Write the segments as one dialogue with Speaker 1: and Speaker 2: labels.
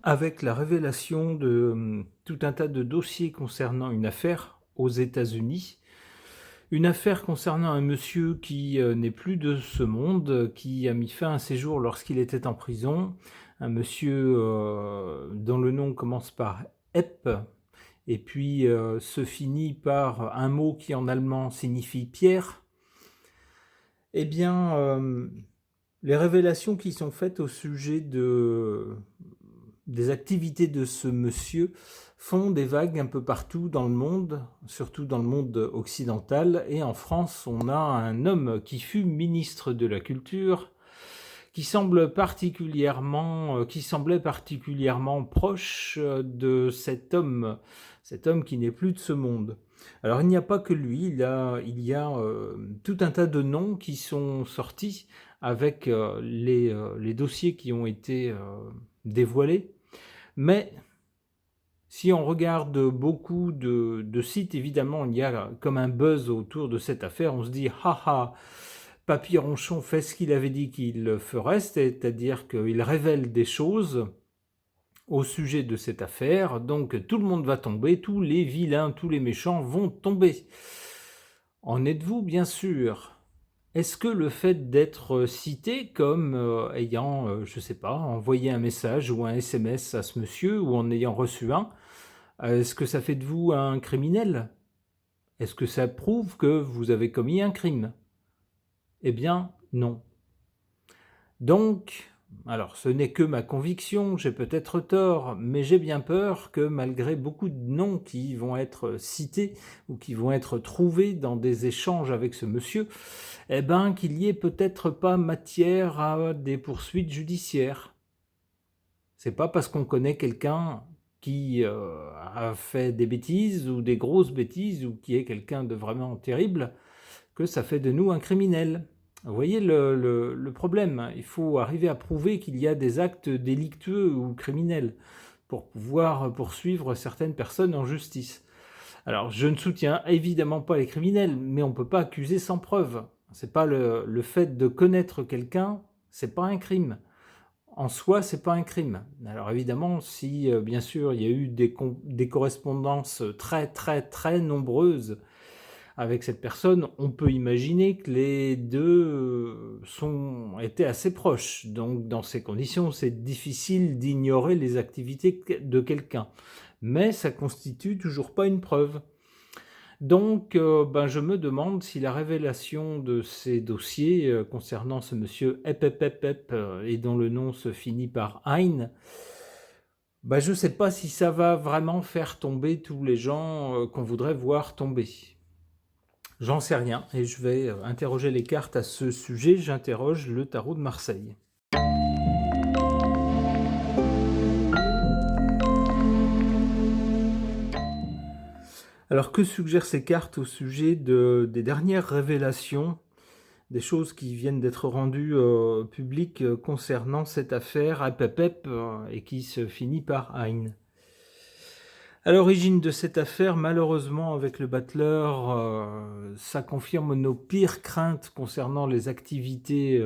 Speaker 1: avec la révélation de tout un tas de dossiers concernant une affaire aux États-Unis. Une affaire concernant un monsieur qui n'est plus de ce monde, qui a mis fin à ses jours lorsqu'il était en prison. Un monsieur dont le nom commence par Epp et puis se finit par un mot qui en allemand signifie pierre. Eh bien, les révélations qui sont faites au sujet des activités de ce monsieur font des vagues un peu partout dans le monde, surtout dans le monde occidental. Et en France, on a un homme qui fut ministre de la Culture, qui semblait particulièrement proche de cet homme qui n'est plus de ce monde. Alors il n'y a pas que lui, il y a tout un tas de noms qui sont sortis avec les dossiers qui ont été dévoilés. Mais si on regarde beaucoup de sites, évidemment, il y a comme un buzz autour de cette affaire. On se dit, haha, Papy Ronchon fait ce qu'il avait dit qu'il ferait, c'est-à-dire qu'il révèle des choses au sujet de cette affaire. Donc tout le monde va tomber, tous les vilains, tous les méchants vont tomber. En êtes-vous bien sûr ? Est-ce que le fait d'être cité comme ayant, je ne sais pas, envoyé un message ou un SMS à ce monsieur ou en ayant reçu un, est-ce que ça fait de vous un criminel ? Est-ce que ça prouve que vous avez commis un crime ? Eh bien, non. Donc, alors ce n'est que ma conviction, j'ai peut-être tort, mais j'ai bien peur que malgré beaucoup de noms qui vont être cités ou qui vont être trouvés dans des échanges avec ce monsieur, eh ben qu'il y ait peut-être pas matière à des poursuites judiciaires. C'est pas parce qu'on connaît quelqu'un qui a fait des bêtises ou des grosses bêtises ou qui est quelqu'un de vraiment terrible que ça fait de nous un criminel. Vous voyez le problème, il faut arriver à prouver qu'il y a des actes délictueux ou criminels pour pouvoir poursuivre certaines personnes en justice. Alors, je ne soutiens évidemment pas les criminels, mais on ne peut pas accuser sans preuve. C'est pas le fait de connaître quelqu'un, c'est pas un crime. En soi, c'est pas un crime. Alors évidemment, si bien sûr il y a eu des correspondances très très très nombreuses avec cette personne, on peut imaginer que les deux étaient assez proches. Donc dans ces conditions, c'est difficile d'ignorer les activités de quelqu'un. Mais ça constitue toujours pas une preuve. Donc je me demande si la révélation de ces dossiers concernant ce monsieur Ep, et dont le nom se finit par Hein, je ne sais pas si ça va vraiment faire tomber tous les gens qu'on voudrait voir tomber. J'en sais rien et je vais interroger les cartes à ce sujet. J'interroge le tarot de Marseille. Alors que suggèrent ces cartes au sujet des dernières révélations, des choses qui viennent d'être rendues publiques concernant cette affaire Ep et qui se finit par Hein? À l'origine de cette affaire, malheureusement, avec le battleur, ça confirme nos pires craintes concernant les activités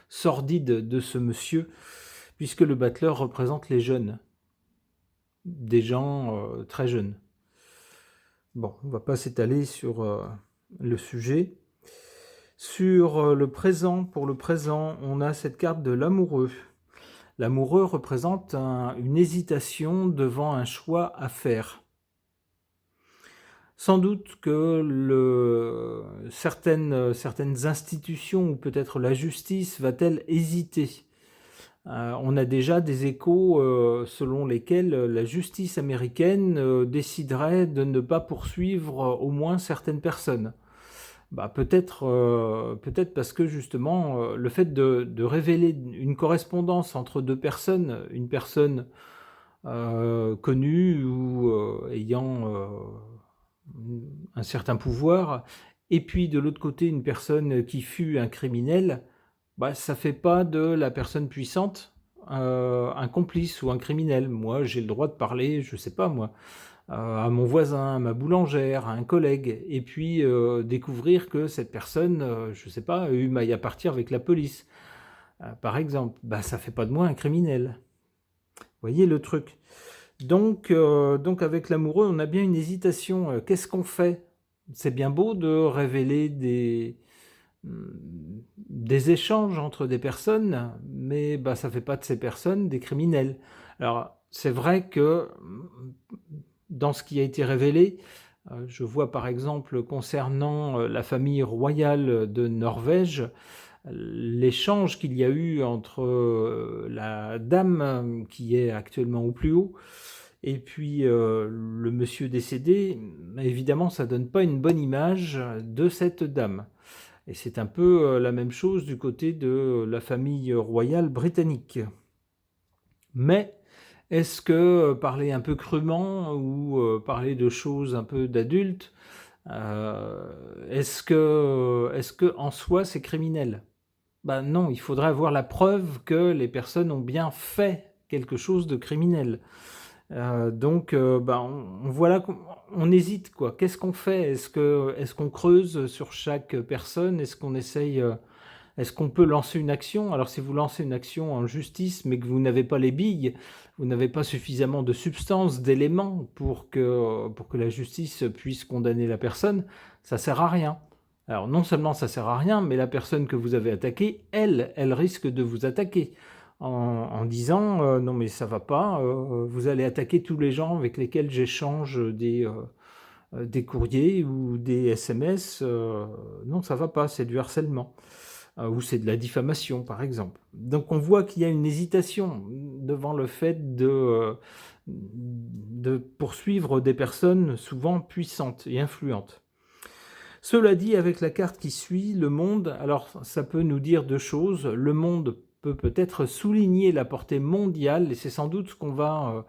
Speaker 1: sordides de ce monsieur, puisque le battleur représente les jeunes, des gens très jeunes. Bon, on ne va pas s'étaler sur le sujet. Sur le présent, pour le présent, on a cette carte de l'amoureux. L'amoureux représente une hésitation devant un choix à faire. Sans doute que certaines institutions ou peut-être la justice va-t-elle hésiter. On a déjà des échos selon lesquels la justice américaine déciderait de ne pas poursuivre au moins certaines personnes. Peut-être parce que justement le fait de révéler une correspondance entre deux personnes, une personne connue ou ayant un certain pouvoir, et puis de l'autre côté une personne qui fut un criminel, ça fait pas de la personne puissante un complice ou un criminel. Moi, j'ai le droit de parler, je sais pas moi, à mon voisin, à ma boulangère, à un collègue, et puis découvrir que cette personne, je sais pas, a eu maille à partir avec la police, par exemple. Ça fait pas de moi un criminel. Voyez le truc. Donc avec l'amoureux, on a bien une hésitation. Qu'est-ce qu'on fait? C'est bien beau de révéler des échanges entre des personnes, mais bah, ça ne fait pas de ces personnes des criminels. Alors, c'est vrai que dans ce qui a été révélé, je vois par exemple concernant la famille royale de Norvège, l'échange qu'il y a eu entre la dame qui est actuellement au plus haut et puis le monsieur décédé, évidemment, ça donne pas une bonne image de cette dame. Et c'est un peu la même chose du côté de la famille royale britannique. Mais est-ce que parler un peu crûment ou parler de choses un peu d'adultes, est-ce que en soi c'est criminel? Ben non, il faudrait avoir la preuve que les personnes ont bien fait quelque chose de criminel. Ben, on voilà qu'on hésite quoi. Qu'est-ce qu'on fait? Est-ce qu'on creuse sur chaque personne? Est-ce qu'on peut lancer une action? Alors si vous lancez une action en justice, mais que vous n'avez pas les billes, vous n'avez pas suffisamment de substance, d'éléments pour que la justice puisse condamner la personne, ça sert à rien. Alors non seulement ça sert à rien, mais la personne que vous avez attaquée, elle risque de vous attaquer en disant non mais ça va pas, vous allez attaquer tous les gens avec lesquels j'échange des courriers ou des SMS, non ça va pas, c'est du harcèlement ou c'est de la diffamation par exemple. Donc on voit qu'il y a une hésitation devant le fait de poursuivre des personnes souvent puissantes et influentes. Cela dit, avec la carte qui suit, le monde, alors ça peut nous dire deux choses. Le monde peut peut-être souligner la portée mondiale, et c'est sans doute ce qu'on va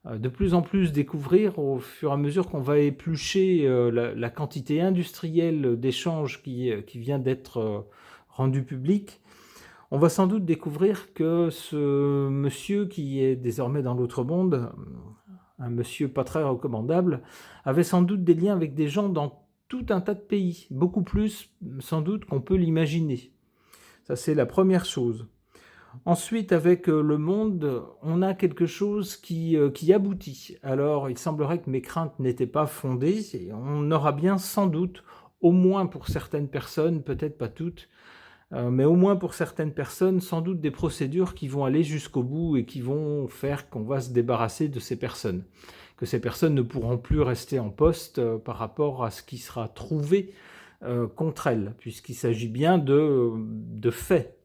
Speaker 1: de plus en plus découvrir au fur et à mesure qu'on va éplucher la quantité industrielle d'échanges qui vient d'être rendue publique. On va sans doute découvrir que ce monsieur qui est désormais dans l'autre monde, un monsieur pas très recommandable, avait sans doute des liens avec des gens dans tout un tas de pays, beaucoup plus sans doute qu'on peut l'imaginer. Ça, c'est la première chose. Ensuite, avec le monde, on a quelque chose qui aboutit. Alors, il semblerait que mes craintes n'étaient pas fondées. Et on aura bien sans doute, au moins pour certaines personnes, peut-être pas toutes, mais au moins pour certaines personnes, sans doute des procédures qui vont aller jusqu'au bout et qui vont faire qu'on va se débarrasser de ces personnes. Que ces personnes ne pourront plus rester en poste par rapport à ce qui sera trouvé contre elles, puisqu'il s'agit bien de faits.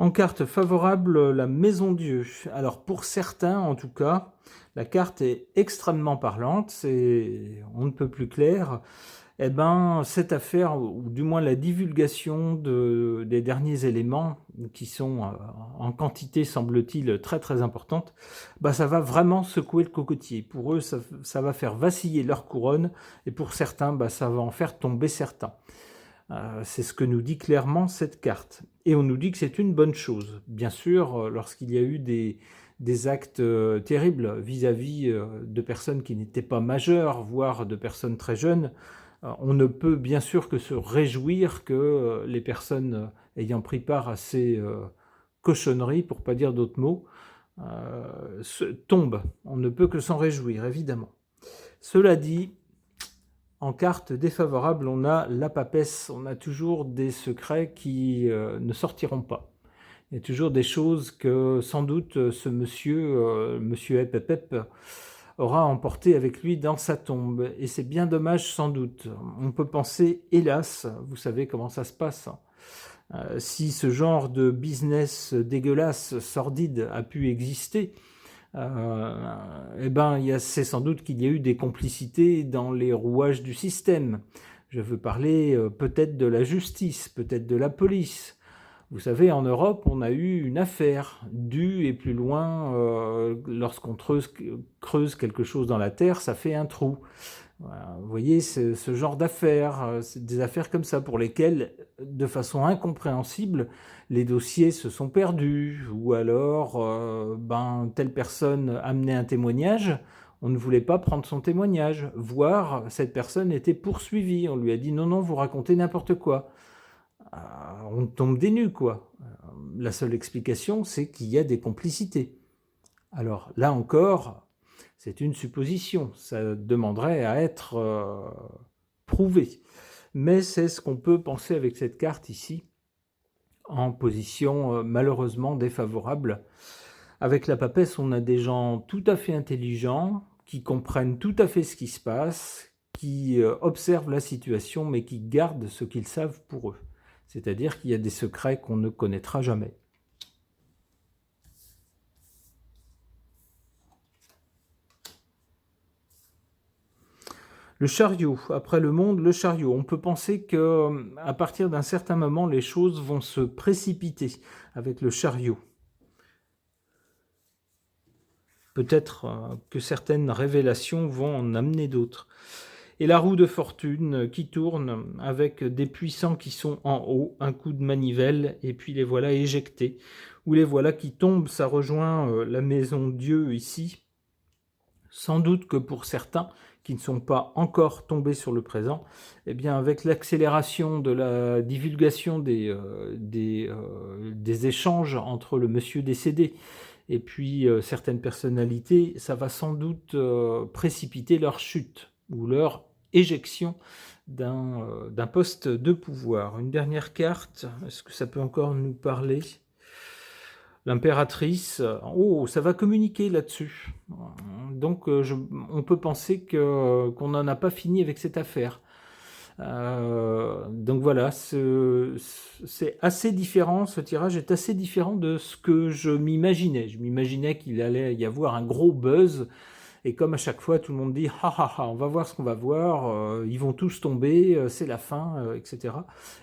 Speaker 1: En carte favorable, la Maison Dieu. Alors pour certains, en tout cas, la carte est extrêmement parlante, on ne peut plus clair. Eh ben, cette affaire, ou du moins la divulgation des derniers éléments, qui sont en quantité, semble-t-il, très très importante, bah, ça va vraiment secouer le cocotier. Pour eux, ça va faire vaciller leur couronne, et pour certains, bah, ça va en faire tomber certains. C'est ce que nous dit clairement cette carte. Et on nous dit que c'est une bonne chose. Bien sûr, lorsqu'il y a eu des actes terribles vis-à-vis de personnes qui n'étaient pas majeures, voire de personnes très jeunes, on ne peut bien sûr que se réjouir que les personnes ayant pris part à ces cochonneries, pour ne pas dire d'autres mots, tombent. On ne peut que s'en réjouir, évidemment. Cela dit, en carte défavorable, on a la papesse, on a toujours des secrets qui ne sortiront pas. Il y a toujours des choses que sans doute ce monsieur Epepep, aura emporté avec lui dans sa tombe. Et c'est bien dommage sans doute. On peut penser, hélas, vous savez comment ça se passe. Si ce genre de business dégueulasse, sordide, a pu exister, eh ben, c'est sans doute qu'il y a eu des complicités dans les rouages du système. Je veux parler peut-être de la justice, peut-être de la police. Vous savez, en Europe, on a eu une affaire due et plus loin, lorsqu'on creuse quelque chose dans la terre, ça fait un trou. Voilà, vous voyez, ce genre d'affaires, c'est des affaires comme ça pour lesquelles, de façon incompréhensible, les dossiers se sont perdus, ou alors, telle personne amenait un témoignage, on ne voulait pas prendre son témoignage, voire cette personne était poursuivie, on lui a dit non, non, vous racontez n'importe quoi. On tombe des nues, quoi. La seule explication, c'est qu'il y a des complicités. Alors là encore, c'est une supposition, ça demanderait à être prouvé. Mais c'est ce qu'on peut penser avec cette carte ici, en position malheureusement défavorable. Avec la papesse, on a des gens tout à fait intelligents, qui comprennent tout à fait ce qui se passe, qui observent la situation, mais qui gardent ce qu'ils savent pour eux. C'est-à-dire qu'il y a des secrets qu'on ne connaîtra jamais. Le chariot, après le monde, le chariot. On peut penser qu'à partir d'un certain moment, les choses vont se précipiter avec le chariot. Peut-être que certaines révélations vont en amener d'autres. Et la roue de fortune qui tourne avec des puissants qui sont en haut, un coup de manivelle, et puis les voilà éjectés. Ou les voilà qui tombent, ça rejoint la maison Dieu ici. Sans doute que pour certains qui ne sont pas encore tombés sur le présent, eh bien avec l'accélération de la divulgation des échanges entre le monsieur décédé et puis certaines personnalités, ça va sans doute précipiter leur chute ou leur éjection d'un poste de pouvoir. Une dernière carte, est-ce que ça peut encore nous parler ? L'impératrice, oh, ça va communiquer là-dessus. Donc, on peut penser qu'on n'en a pas fini avec cette affaire. Donc voilà, c'est assez différent, ce tirage est assez différent de ce que je m'imaginais. Je m'imaginais qu'il allait y avoir un gros buzz, et comme à chaque fois tout le monde dit « ha ha ha, on va voir ce qu'on va voir, ils vont tous tomber, c'est la fin, etc. »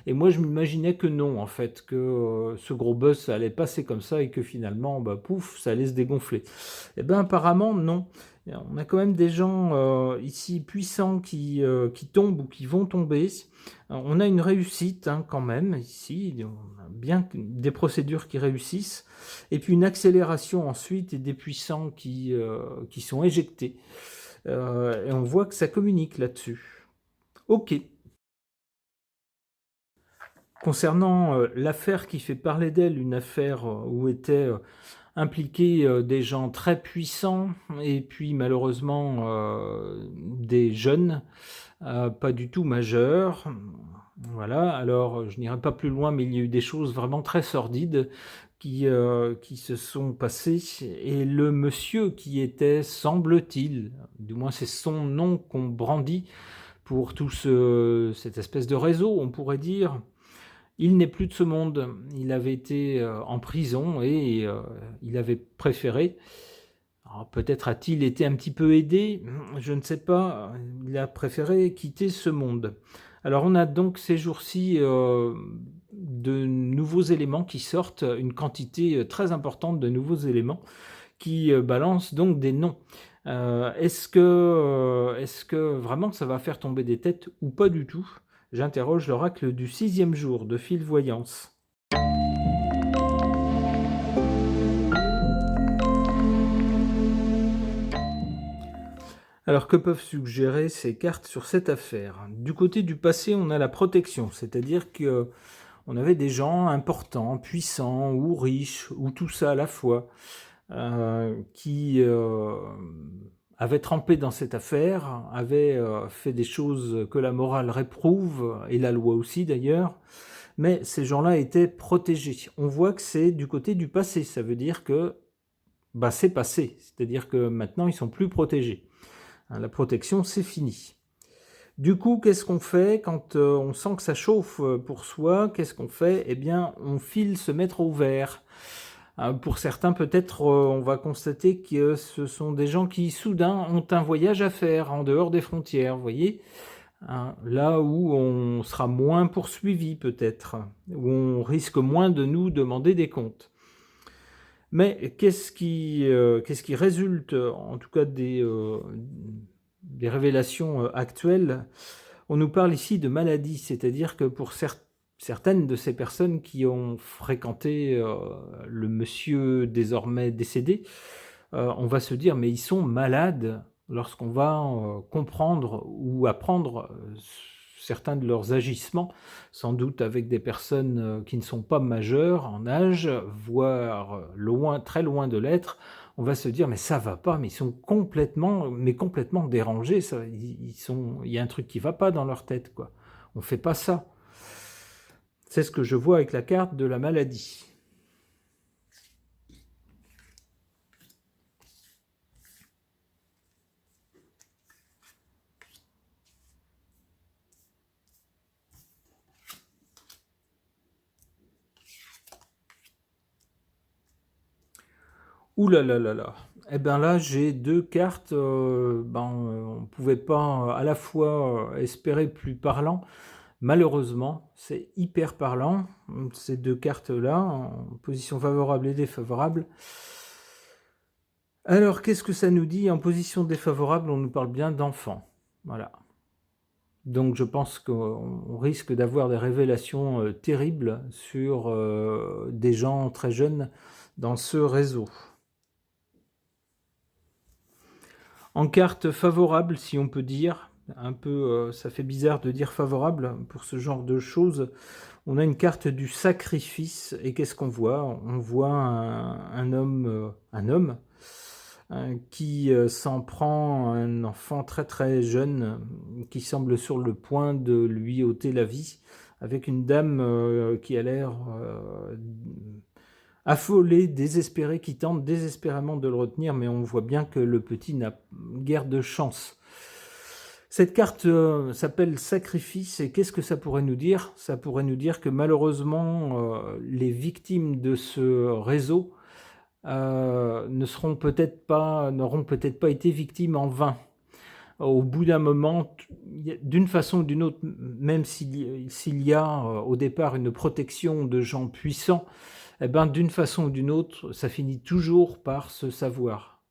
Speaker 1: Et moi je m'imaginais que non, en fait, que ce gros buzz ça allait passer comme ça et que finalement, pouf, ça allait se dégonfler. Et bien apparemment non. On a quand même des gens ici puissants qui tombent ou qui vont tomber. On a une réussite quand même ici, on a bien des procédures qui réussissent, et puis une accélération ensuite et des puissants qui sont éjectés. Et on voit que ça communique là-dessus. Ok. Concernant l'affaire qui fait parler d'elle, une affaire où étaient impliqués des gens très puissants et puis malheureusement des jeunes, pas du tout majeurs. Voilà, alors je n'irai pas plus loin, mais il y a eu des choses vraiment très sordides qui se sont passées. Et le monsieur qui était, semble-t-il, du moins c'est son nom qu'on brandit pour tout cette espèce de réseau, on pourrait dire, il n'est plus de ce monde. Il avait été en prison et il avait préféré, peut-être a-t-il été un petit peu aidé, je ne sais pas, il a préféré quitter ce monde. Alors on a donc ces jours-ci de nouveaux éléments qui sortent, une quantité très importante de nouveaux éléments qui balancent donc des noms. Est-ce que vraiment ça va faire tomber des têtes ou pas du tout ? J'interroge l'oracle du 6e jour de Fil Voyance. Alors que peuvent suggérer ces cartes sur cette affaire ? Du côté du passé, on a la protection, c'est-à-dire qu'on avait des gens importants, puissants ou riches, ou tout ça à la fois, qui avaient trempé dans cette affaire, avaient fait des choses que la morale réprouve, et la loi aussi d'ailleurs, mais ces gens-là étaient protégés. On voit que c'est du côté du passé, ça veut dire que c'est passé, c'est-à-dire que maintenant ils sont plus protégés. La protection, c'est fini. Du coup, qu'est-ce qu'on fait quand on sent que ça chauffe pour soi ? Qu'est-ce qu'on fait ? Eh bien, on file se mettre au vert. Pour certains, peut-être, on va constater que ce sont des gens qui, soudain, ont un voyage à faire en dehors des frontières, vous voyez ? Là où on sera moins poursuivi, peut-être, où on risque moins de nous demander des comptes. Mais qu'est-ce qui résulte, en tout cas des révélations actuelles, on nous parle ici de maladie, c'est-à-dire que pour certaines de ces personnes qui ont fréquenté le monsieur désormais décédé, on va se dire mais ils sont malades lorsqu'on va comprendre ou apprendre certains de leurs agissements, sans doute avec des personnes qui ne sont pas majeures en âge, voire loin, très loin de l'être. On va se dire mais ça va pas, mais ils sont complètement dérangés. Il y a un truc qui va pas dans leur tête, quoi. On fait pas ça. C'est ce que je vois avec la carte de la maladie. Ouh là là là là. Eh ben là, j'ai deux cartes. On ne pouvait pas à la fois espérer plus parlant. Malheureusement, c'est hyper parlant. Ces deux cartes-là, en position favorable et défavorable. Alors, qu'est-ce que ça nous dit? En position défavorable, on nous parle bien d'enfants. Voilà. Donc, je pense qu'on risque d'avoir des révélations terribles sur des gens très jeunes dans ce réseau. En carte favorable, si on peut dire, un peu, ça fait bizarre de dire favorable pour ce genre de choses, on a une carte du sacrifice, et qu'est-ce qu'on voit? On voit un homme qui s'en prend à un enfant très très jeune, qui semble sur le point de lui ôter la vie, avec une dame qui a l'air affolée, désespérée, qui tente désespérément de le retenir, mais on voit bien que le petit n'a guère de chance. Cette carte s'appelle Sacrifice, et qu'est-ce que ça pourrait nous dire? Ça pourrait nous dire que malheureusement, les victimes de ce réseau n'auront peut-être pas été victimes en vain. Au bout d'un moment, d'une façon ou d'une autre, même s'il y a au départ une protection de gens puissants, eh ben, d'une façon ou d'une autre, ça finit toujours par se savoir.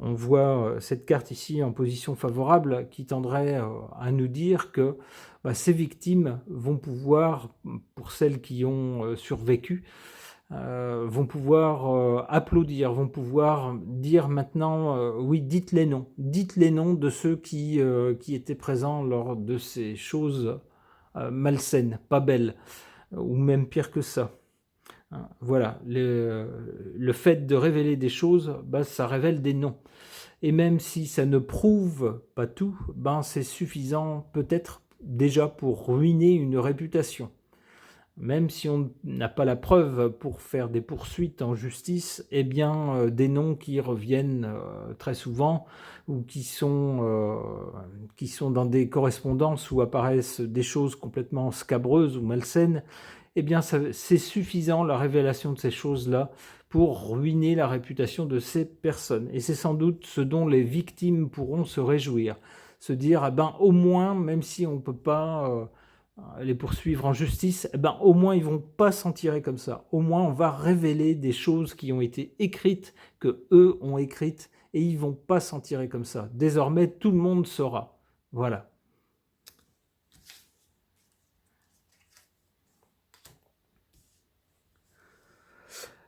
Speaker 1: On voit cette carte ici en position favorable qui tendrait à nous dire que ces victimes vont pouvoir, pour celles qui ont survécu, vont pouvoir applaudir, vont pouvoir dire maintenant oui, dites les noms de ceux qui étaient présents lors de ces choses malsaines, pas belles, ou même pire que ça. Voilà, le fait de révéler des choses, ça révèle des noms. Et même si ça ne prouve pas tout, c'est suffisant peut-être déjà pour ruiner une réputation. Même si on n'a pas la preuve pour faire des poursuites en justice, eh bien des noms qui reviennent très souvent ou qui sont dans des correspondances où apparaissent des choses complètement scabreuses ou malsaines, eh bien c'est suffisant, la révélation de ces choses-là, pour ruiner la réputation de ces personnes. Et c'est sans doute ce dont les victimes pourront se réjouir. Se dire, au moins, même si on ne peut pas les poursuivre en justice, au moins ils ne vont pas s'en tirer comme ça. Au moins on va révéler des choses qui ont été écrites, que eux ont écrites, et ils ne vont pas s'en tirer comme ça. Désormais, tout le monde saura. Voilà.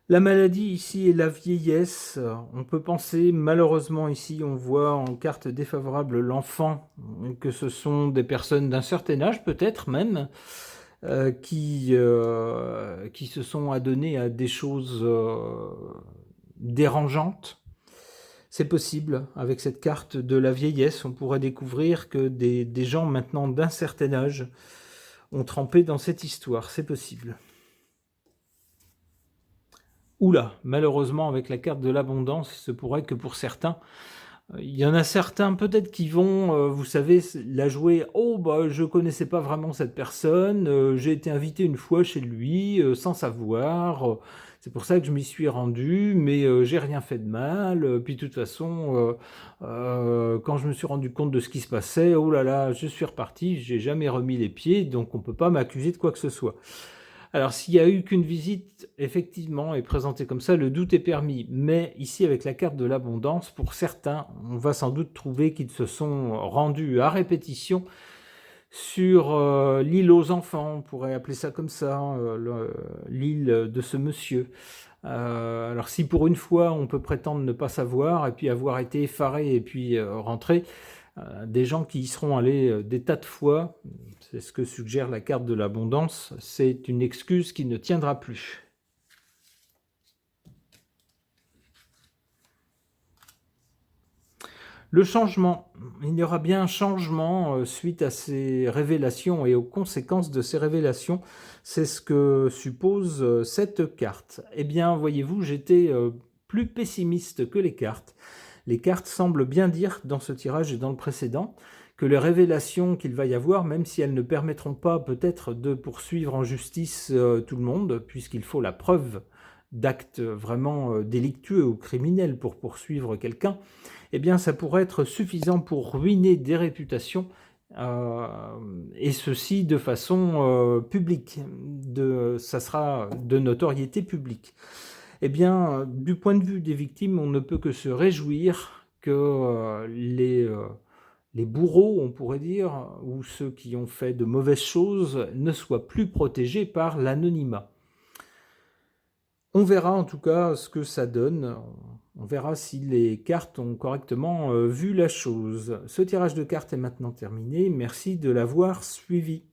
Speaker 1: La maladie ici est la vieillesse. On peut penser, malheureusement ici, on voit en carte défavorable l'enfant, que ce sont des personnes d'un certain âge peut-être même, qui se sont adonnées à des choses dérangeantes. C'est possible, avec cette carte de la vieillesse, on pourrait découvrir que des gens maintenant d'un certain âge ont trempé dans cette histoire, c'est possible. Oula, malheureusement, avec la carte de l'abondance, il se pourrait que pour certains, il y en a certains peut-être qui vont, vous savez, la jouer « Oh, je connaissais pas vraiment cette personne, j'ai été invité une fois chez lui, sans savoir, c'est pour ça que je m'y suis rendu, mais j'ai rien fait de mal, puis de toute façon, quand je me suis rendu compte de ce qui se passait, oh là là, je suis reparti, j'ai jamais remis les pieds, donc on peut pas m'accuser de quoi que ce soit. » Alors, s'il y a eu qu'une visite, effectivement, et présentée comme ça, le doute est permis. Mais ici, avec la carte de l'abondance, pour certains, on va sans doute trouver qu'ils se sont rendus à répétition sur l'île aux enfants, on pourrait appeler ça comme ça, l'île de ce monsieur. Alors si pour une fois on peut prétendre ne pas savoir et puis avoir été effaré et puis rentrer, des gens qui y seront allés des tas de fois, c'est ce que suggère la carte de l'abondance, c'est une excuse qui ne tiendra plus. Le changement, il y aura bien un changement suite à ces révélations et aux conséquences de ces révélations. C'est ce que suppose cette carte. Eh bien, voyez-vous, j'étais plus pessimiste que les cartes. Les cartes semblent bien dire dans ce tirage et dans le précédent que les révélations qu'il va y avoir, même si elles ne permettront pas peut-être de poursuivre en justice tout le monde, puisqu'il faut la preuve d'actes vraiment délictueux ou criminels pour poursuivre quelqu'un, eh bien ça pourrait être suffisant pour ruiner des réputations, et ceci de façon publique, ça sera de notoriété publique. Eh bien, du point de vue des victimes, on ne peut que se réjouir que les bourreaux, on pourrait dire, ou ceux qui ont fait de mauvaises choses, ne soient plus protégés par l'anonymat. On verra en tout cas ce que ça donne. On verra si les cartes ont correctement vu la chose. Ce tirage de cartes est maintenant terminé. Merci de l'avoir suivi.